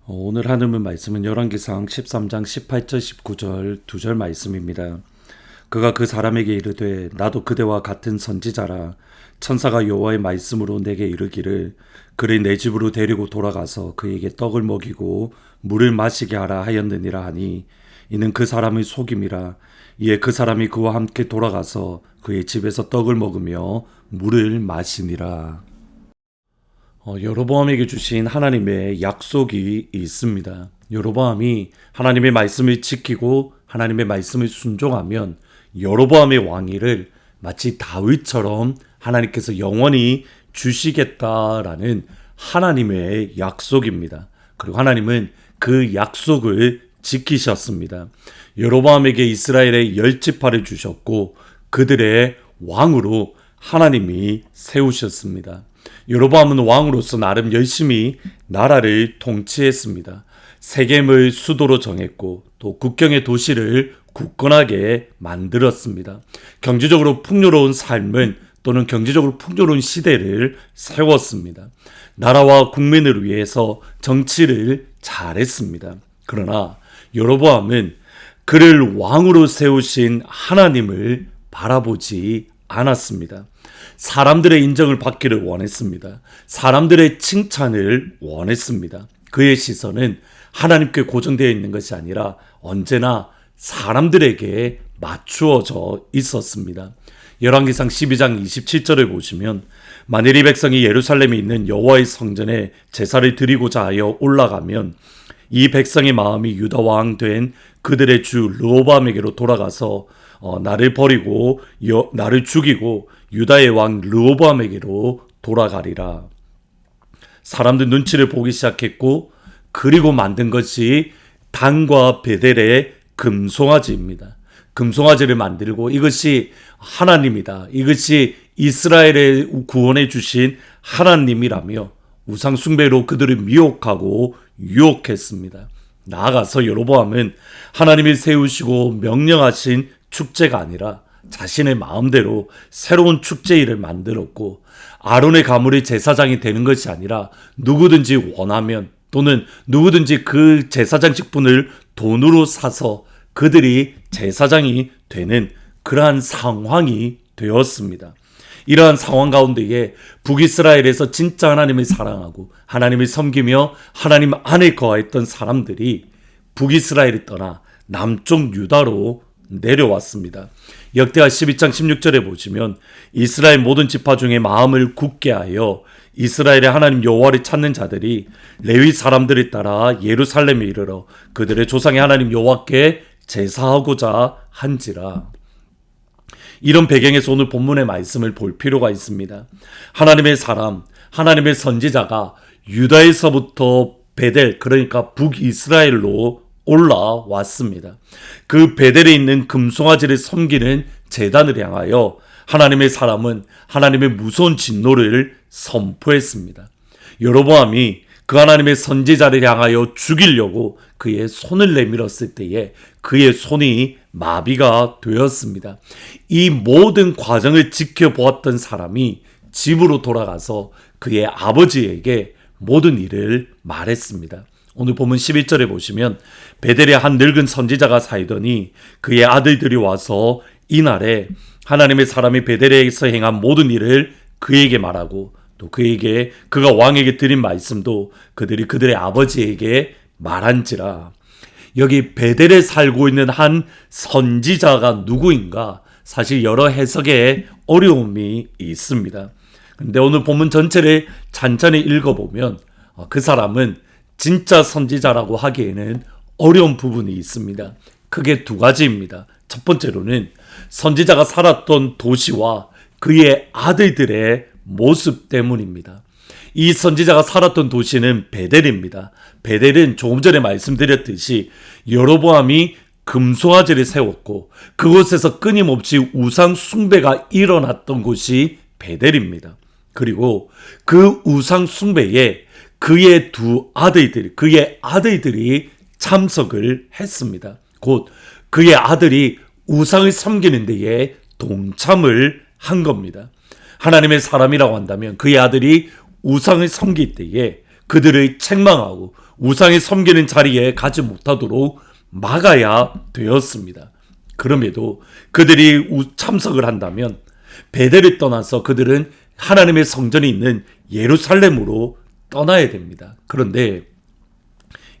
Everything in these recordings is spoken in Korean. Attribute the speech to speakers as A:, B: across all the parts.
A: 오늘 하는 말씀은 열왕기상 13장 18절 19절 2절 말씀입니다. 그가 그 사람에게 이르되 나도 그대와 같은 선지자라. 천사가 여호와의 말씀으로 내게 이르기를 그를 내 집으로 데리고 돌아가서 그에게 떡을 먹이고 물을 마시게 하라 하였느니라 하니 이는 그 사람의 속임이라. 이에 그 사람이 그와 함께 돌아가서 그의 집에서 떡을 먹으며 물을 마시니라. 여로보암에게 주신 하나님의 약속이 있습니다. 여로보암이 하나님의 말씀을 지키고 하나님의 말씀을 순종하면 여로보암의 왕위를 마치 다윗처럼 하나님께서 영원히 주시겠다라는 하나님의 약속입니다. 그리고 하나님은 그 약속을 지키셨습니다. 여로보암에게 이스라엘의 10지파를 주셨고 그들의 왕으로 하나님이 세우셨습니다. 여로보암은 왕으로서 나름 열심히 나라를 통치했습니다. 세겜을 수도로 정했고 또 국경의 도시를 굳건하게 만들었습니다. 경제적으로 풍요로운 삶은 또는 경제적으로 풍요로운 시대를 세웠습니다. 나라와 국민을 위해서 정치를 잘했습니다. 그러나 여로보암은 그를 왕으로 세우신 하나님을 바라보지 않았습니다. 사람들의 인정을 받기를 원했습니다. 사람들의 칭찬을 원했습니다. 그의 시선은 하나님께 고정되어 있는 것이 아니라 언제나 사람들에게 맞추어져 있었습니다. 열왕기상 12장 27절을 보시면 만일 이 백성이 예루살렘에 있는 여호와의 성전에 제사를 드리고자 하여 올라가면 이 백성의 마음이 유다 왕 된 그들의 주 르호보암에게로 돌아가서 나를 버리고 나를 죽이고 유다의 왕 르호보암에게로 돌아가리라. 사람들 눈치를 보기 시작했고 그리고 만든 것이 단과 베델의 금송아지입니다. 금송아지를 만들고 이것이 하나님이다. 이것이 이스라엘의 구원해 주신 하나님이라며 우상 숭배로 그들을 미혹하고 유혹했습니다. 나아가서 여로보암은 하나님이 세우시고 명령하신 축제가 아니라 자신의 마음대로 새로운 축제일을 만들었고 아론의 가물이 제사장이 되는 것이 아니라 누구든지 원하면 또는 누구든지 그 제사장 직분을 돈으로 사서 그들이 제사장이 되는 그러한 상황이 되었습니다. 이러한 상황 가운데에 북이스라엘에서 진짜 하나님을 사랑하고 하나님을 섬기며 하나님 안에 거하였던 사람들이 북이스라엘을 떠나 남쪽 유다로 내려왔습니다. 역대하 12장 16절에 보시면 이스라엘 모든 지파 중에 마음을 굳게 하여 이스라엘의 하나님 여호와를 찾는 자들이 레위 사람들을 따라 예루살렘에 이르러 그들의 조상의 하나님 여호와께 제사하고자 한지라. 이런 배경에서 오늘 본문의 말씀을 볼 필요가 있습니다. 하나님의 사람, 하나님의 선지자가 유다에서부터 베델, 그러니까 북이스라엘로 올라왔습니다. 그 베델에 있는 금송아지를 섬기는 제단을 향하여 하나님의 사람은 하나님의 무서운 진노를 선포했습니다. 여로보암이 그 하나님의 선지자를 향하여 죽이려고 그의 손을 내밀었을 때에 그의 손이 마비가 되었습니다. 이 모든 과정을 지켜보았던 사람이 집으로 돌아가서 그의 아버지에게 모든 일을 말했습니다. 오늘 본문 11절에 보시면 베델에 한 늙은 선지자가 살더니 그의 아들들이 와서 이날에 하나님의 사람이 베델에서 행한 모든 일을 그에게 말하고 또 그가 왕에게 드린 말씀도 그들이 그들의 아버지에게 말한지라. 여기 베델에 살고 있는 한 선지자가 누구인가? 사실 여러 해석에 어려움이 있습니다. 그런데 오늘 본문 전체를 찬찬히 읽어보면 그 사람은 진짜 선지자라고 하기에는 어려운 부분이 있습니다. 크게 두 가지입니다. 첫 번째로는 선지자가 살았던 도시와 그의 아들들의 모습 때문입니다. 이 선지자가 살았던 도시는 베델입니다. 베델은 조금 전에 말씀드렸듯이 여로보암이 금송아지를 세웠고 그곳에서 끊임없이 우상 숭배가 일어났던 곳이 베델입니다. 그리고 그 우상 숭배에 그의 아들들이 참석을 했습니다. 곧 그의 아들이 우상을 섬기는 데에 동참을 한 겁니다. 하나님의 사람이라고 한다면 그의 아들이 우상을 섬길 때에 그들을 책망하고 우상이 섬기는 자리에 가지 못하도록 막아야 되었습니다. 그럼에도 그들이 참석을 한다면 베델을 떠나서 그들은 하나님의 성전이 있는 예루살렘으로 떠나야 됩니다. 그런데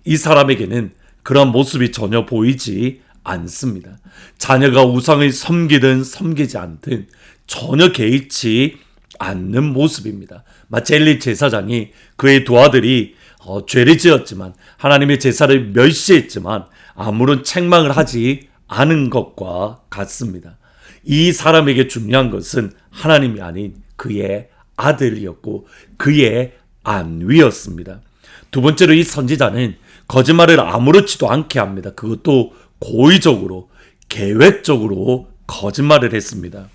A: 이 사람에게는 그런 모습이 전혀 보이지 않습니다. 자녀가 우상을 섬기든 섬기지 않든 전혀 개의치 않는 모습입니다. 마치 엘리 제사장이 그의 두 아들이 죄를 지었지만 하나님의 제사를 멸시했지만 아무런 책망을 하지 않은 것과 같습니다. 이 사람에게 중요한 것은 하나님이 아닌 그의 아들이었고 그의 안위였습니다. 두 번째로 이 선지자는 거짓말을 아무렇지도 않게 합니다. 그것도 고의적으로 계획적으로 거짓말을 했습니다.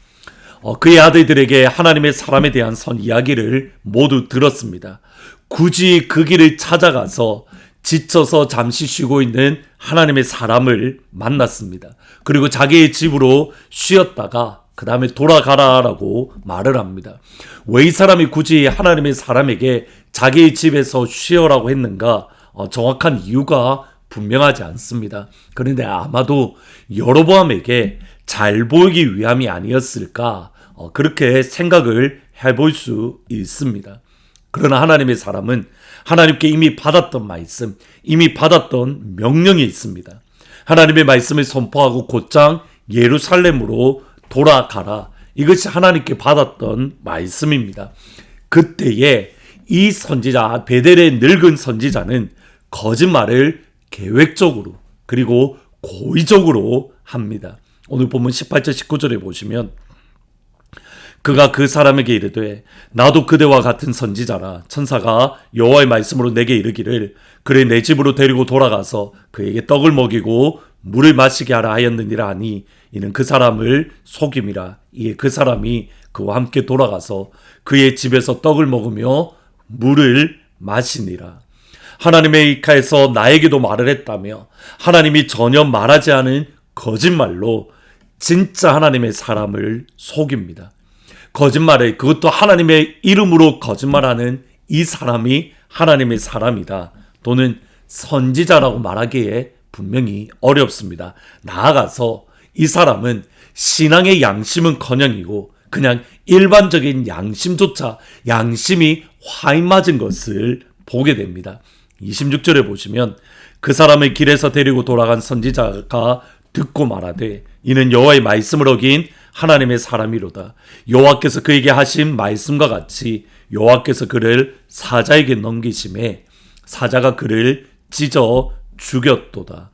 A: 그의 아들들에게 하나님의 사람에 대한 선 이야기를 모두 들었습니다. 굳이 그 길을 찾아가서 지쳐서 잠시 쉬고 있는 하나님의 사람을 만났습니다. 그리고 자기의 집으로 쉬었다가 그 다음에 돌아가라라고 말을 합니다. 왜 이 사람이 굳이 하나님의 사람에게 자기의 집에서 쉬어라고 했는가? 정확한 이유가 분명하지 않습니다. 그런데 아마도 여로보암에게 잘 보이기 위함이 아니었을까? 그렇게 생각을 해볼 수 있습니다. 그러나 하나님의 사람은 하나님께 이미 받았던 말씀, 이미 받았던 명령이 있습니다. 하나님의 말씀을 선포하고 곧장 예루살렘으로 돌아가라. 이것이 하나님께 받았던 말씀입니다. 그때에 이 선지자, 베델의 늙은 선지자는 거짓말을 계획적으로 그리고 고의적으로 합니다. 오늘 본문 18절 19절에 보시면 그가 그 사람에게 이르되 나도 그대와 같은 선지자라. 천사가 여호와의 말씀으로 내게 이르기를 그를 내 집으로 데리고 돌아가서 그에게 떡을 먹이고 물을 마시게 하라 하였느니라 하니 이는 그 사람을 속임이라. 이에 그 사람이 그와 함께 돌아가서 그의 집에서 떡을 먹으며 물을 마시니라. 하나님의 이카에서 나에게도 말을 했다며 하나님이 전혀 말하지 않은 거짓말로 진짜 하나님의 사람을 속입니다. 거짓말을, 그것도 하나님의 이름으로 거짓말하는 이 사람이 하나님의 사람이다 또는 선지자라고 말하기에 분명히 어렵습니다. 나아가서 이 사람은 신앙의 양심은커녕이고 그냥 일반적인 양심조차 양심이 화인 맞은 것을 보게 됩니다. 26절에 보시면 그 사람을 길에서 데리고 돌아간 선지자가 듣고 말하되 이는 여호와의 말씀을 어긴 하나님의 사람이로다. 여호와께서 그에게 하신 말씀과 같이 여호와께서 그를 사자에게 넘기심에 사자가 그를 찢어 죽였도다.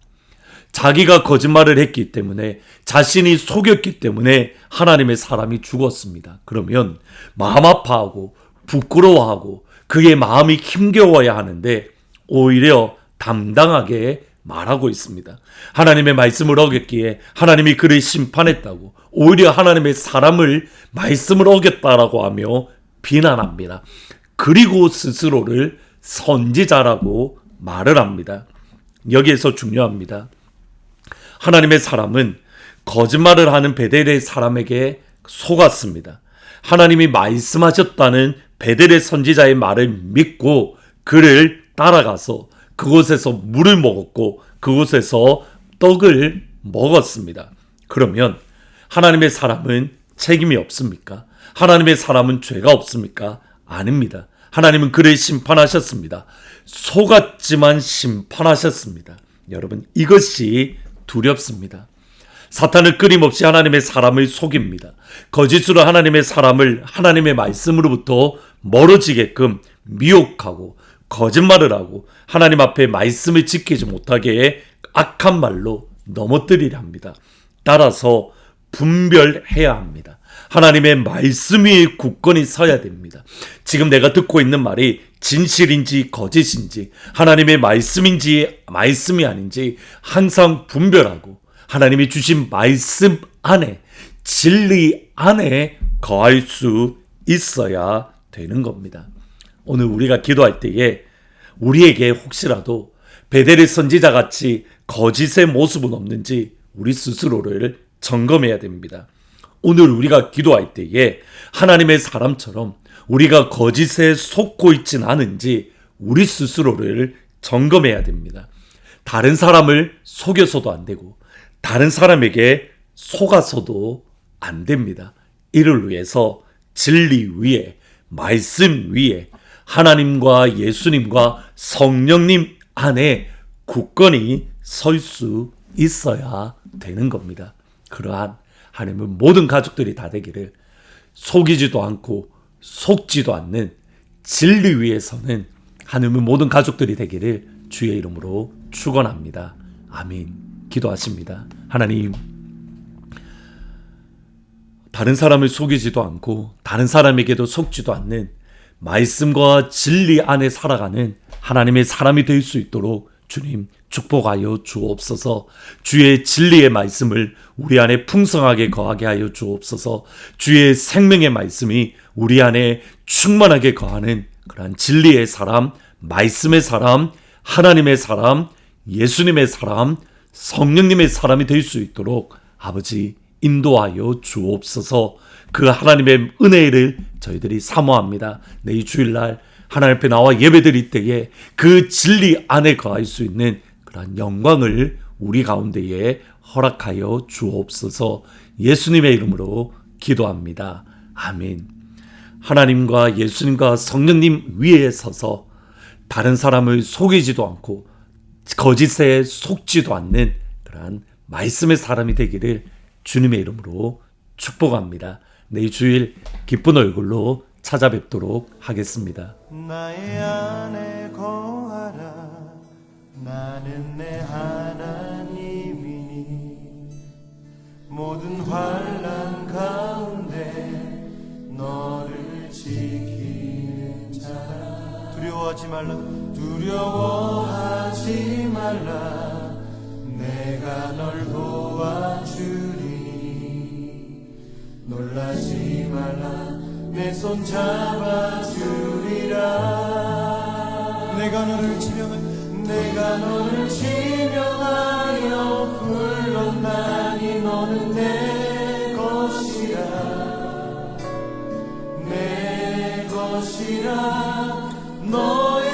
A: 자기가 거짓말을 했기 때문에, 자신이 속였기 때문에 하나님의 사람이 죽었습니다. 그러면 마음 아파하고 부끄러워하고 그의 마음이 힘겨워야 하는데 오히려 담당하게 말하고 있습니다. 하나님의 말씀을 어겼기에 하나님이 그를 심판했다고, 오히려 하나님의 사람을 말씀을 어겼다라고 하며 비난합니다. 그리고 스스로를 선지자라고 말을 합니다. 여기에서 중요합니다. 하나님의 사람은 거짓말을 하는 베델의 사람에게 속았습니다. 하나님이 말씀하셨다는 베델의 선지자의 말을 믿고 그를 따라가서 그곳에서 물을 먹었고 그곳에서 떡을 먹었습니다. 그러면 하나님의 사람은 책임이 없습니까? 하나님의 사람은 죄가 없습니까? 아닙니다. 하나님은 그를 심판하셨습니다. 속았지만 심판하셨습니다. 여러분, 이것이 두렵습니다. 사탄은 끊임없이 하나님의 사람을 속입니다. 거짓으로 하나님의 사람을 하나님의 말씀으로부터 멀어지게끔 미혹하고 거짓말을 하고 하나님 앞에 말씀을 지키지 못하게 악한 말로 넘어뜨리려 합니다. 따라서 분별해야 합니다. 하나님의 말씀 위에 굳건히 서야 됩니다. 지금 내가 듣고 있는 말이 진실인지 거짓인지, 하나님의 말씀인지 말씀이 아닌지 항상 분별하고 하나님이 주신 말씀 안에, 진리 안에 거할 수 있어야 되는 겁니다. 오늘 우리가 기도할 때에 우리에게 혹시라도 베델의 선지자같이 거짓의 모습은 없는지 우리 스스로를 점검해야 됩니다. 오늘 우리가 기도할 때에 하나님의 사람처럼 우리가 거짓에 속고 있진 않은지 우리 스스로를 점검해야 됩니다. 다른 사람을 속여서도 안 되고 다른 사람에게 속아서도 안 됩니다. 이를 위해서 진리 위에, 말씀 위에, 하나님과 예수님과 성령님 안에 굳건히 설 수 있어야 되는 겁니다. 그러한 하나님의 모든 가족들이 다 되기를, 속이지도 않고 속지도 않는 진리 위에서는 하나님의 모든 가족들이 되기를 주의 이름으로 축원합니다. 아멘. 기도하십니다. 하나님, 다른 사람을 속이지도 않고 다른 사람에게도 속지도 않는 말씀과 진리 안에 살아가는 하나님의 사람이 될 수 있도록 주님 축복하여 주옵소서. 주의 진리의 말씀을 우리 안에 풍성하게 거하게 하여 주옵소서. 주의 생명의 말씀이 우리 안에 충만하게 거하는 그러한 진리의 사람, 말씀의 사람, 하나님의 사람, 예수님의 사람, 성령님의 사람이 될 수 있도록 아버지 인도하여 주옵소서. 그 하나님의 은혜를 저희들이 사모합니다. 내일 주일날 하나님 앞에 나와 예배드릴 때에 그 진리 안에 거할 수 있는 그러한 영광을 우리 가운데에 허락하여 주옵소서. 예수님의 이름으로 기도합니다. 아멘. 하나님과 예수님과 성령님 위에 서서 다른 사람을 속이지도 않고 거짓에 속지도 않는 그러한 말씀의 사람이 되기를 주님의 이름으로 축복합니다. 내일 주일 기쁜 얼굴로 찾아뵙도록 하겠습니다.
B: 나의 안에 거하라. 나는 내 하나님이니 모든 환난 가운데 너를 지키는 자라. 두려워하지 말라. 내가 널 도와주리니 놀라지 말라. 내 손 잡아주리라. 내가 너를 지명하여 불렀나니 너는 내 것이라. 너의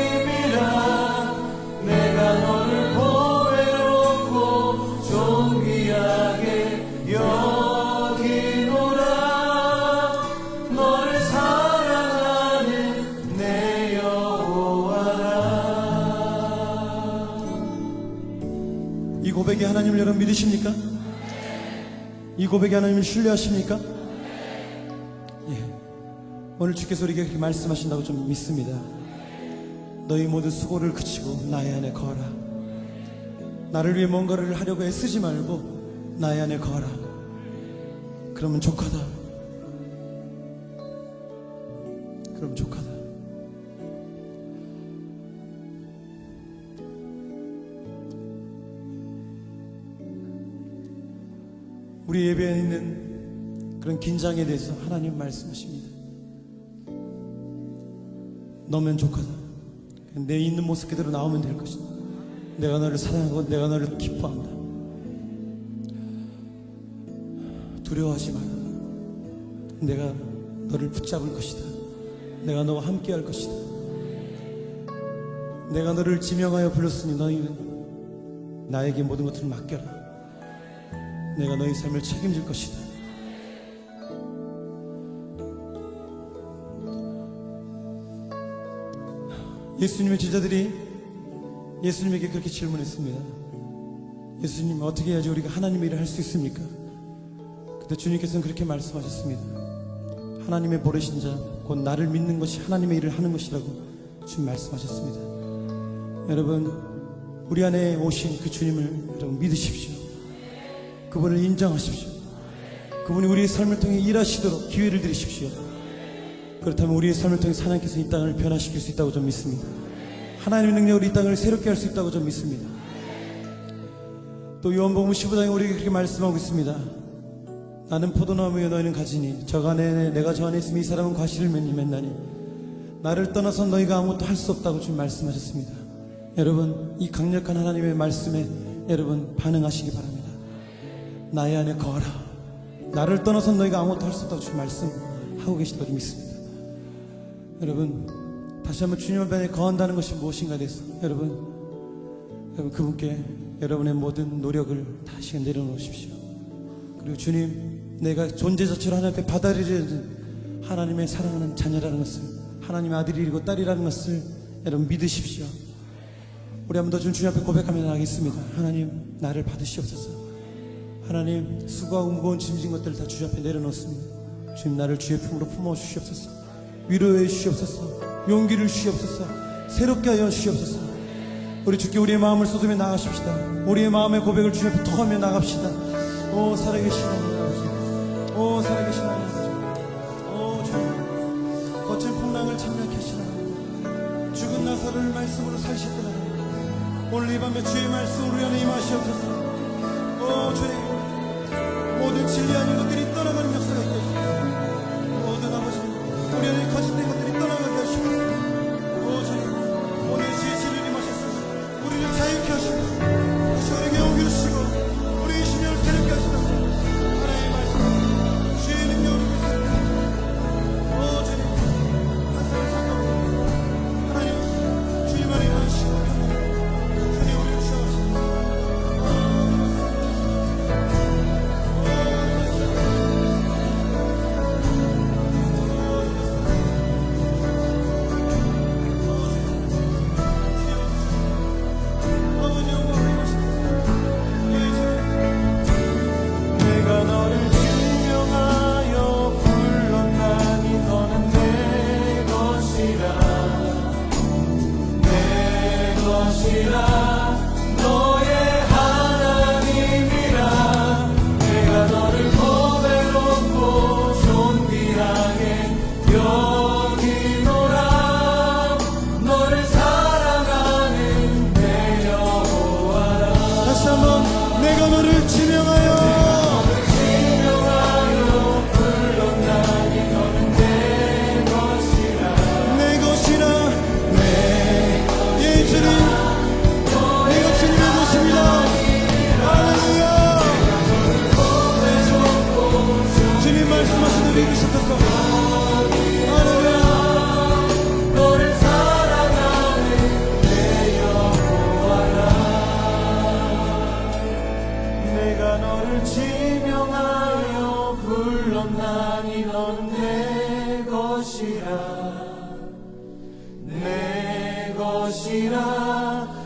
B: 하나님이라. 내가 너를 보배롭고 존귀하게 여기노라. 너를 사랑하는 내 여호와라.
C: 이 고백이 하나님을 여러분 믿으십니까? 이 고백이 하나님을 신뢰하십니까? 예. 오늘 주께서 우리에게 그렇게 말씀하신다고 좀 믿습니다. 너희 모두 수고를 그치고 나의 안에 거하라. 나를 위해 뭔가를 하려고 애쓰지 말고 나의 안에 거하라. 그러면 족하다. 그럼 족하다. 우리 예배에 있는 그런 긴장에 대해서 하나님 말씀하십니다. 너면 족하다. 내 있는 모습 그대로 나오면 될 것이다. 내가 너를 사랑하고 내가 너를 기뻐한다. 두려워하지 마라. 내가 너를 붙잡을 것이다. 내가 너와 함께 할 것이다. 내가 너를 지명하여 불렀으니 너희는 나에게 모든 것들을 맡겨라. 내가 너희 삶을 책임질 것이다. 예수님의 제자들이 예수님에게 그렇게 질문했습니다. 예수님, 어떻게 해야지 우리가 하나님의 일을 할 수 있습니까? 그때 주님께서는 그렇게 말씀하셨습니다. 하나님의 보내신 자, 곧 나를 믿는 것이 하나님의 일을 하는 것이라고 주님 말씀하셨습니다. 여러분, 우리 안에 오신 그 주님을 여러분 믿으십시오. 그분을 인정하십시오. 그분이 우리의 삶을 통해 일하시도록 기회를 드리십시오. 그렇다면 우리의 삶을 통해 하나님께서 이 땅을 변화시킬 수 있다고 좀 믿습니다. 하나님의 능력으로 이 땅을 새롭게 할 수 있다고 좀 믿습니다. 또 요한복음 15장에 우리에게 그렇게 말씀하고 있습니다. 나는 포도나무여 너희는 가지니 저 안에 내가 저 안에 있으면 이 사람은 과실을 맺나니 나를 떠나서 너희가 아무것도 할 수 없다고 주님 말씀하셨습니다. 여러분, 이 강력한 하나님의 말씀에 여러분 반응하시기 바랍니다. 나의 안에 거하라. 나를 떠나서 너희가 아무것도 할 수 없다고 주님 말씀하고 계시다고 믿습니다. 여러분, 다시 한번 주님 앞에 거한다는 것이 무엇인가 돼서 여러분 그분께 여러분의 모든 노력을 다시 내려놓으십시오. 그리고 주님, 내가 존재 자체로 하나님 앞에 받아들여진 하나님의 사랑하는 자녀라는 것을, 하나님의 아들이고 딸이라는 것을 여러분 믿으십시오. 우리 한번 더 주님 앞에 고백하며 나가겠습니다. 하나님, 나를 받으시옵소서. 하나님, 수고하고 무거운 짐진 것들을 다 주님 앞에 내려놓습니다. 주님, 나를 주의 품으로 품어주시옵소서. 위로해 주시옵소서. 용기를 주시옵소서. 새롭게 하여 주시옵소서. 우리 주께 우리의 마음을 쏟으며 나가십시다. 우리의 마음의 고백을 주님 앞에 토하며 나갑시다. 오 살아계신 하나님 아버지, 오 살아계신 하나님 아버지, 오 주님, 거친 풍랑을 참여케 하시나 죽은 나사를 말씀으로 살셨더라. 오늘 이 밤에 주의 말씀으로 우리 안에 임하시옵소서. 오 주님, 모든 진리 아닌 것들이 떠나가는 역사가 있게 하시옵소서. 모든 아버지, 우리 안에 거짓된 것들이 떠나가게 하시옵소서. 오 주님, 오늘 주의 진리를 임하셨습니다. 우리를 자유케 하시옵소서. 다시 우리에게 용기를 주시고 우리의 심령을 새롭게 하시옵소서. 하나님의 말씀, 주의 능력으로 새롭게 하소서. 오 주님, 항상 상관없습니다. 하나님, 주님 안에 임하시고 주님 우리를 주시옵소서. 내가 너를 증명하여 불렀나니 너는 내 것이라, 내 것이라, 너의 하나님이라. 내가 너를 고배롭고 존귀하게 여기노라. 너를 사랑하는 내 여호와라. 다시 한번 내가 너를 지명하여 믿으셨소서. 할렐루야. 너를 사랑하는 내 여호와라. 내가 너를 지명하여 불렀나니 너는 내 것이라, 내 것이라.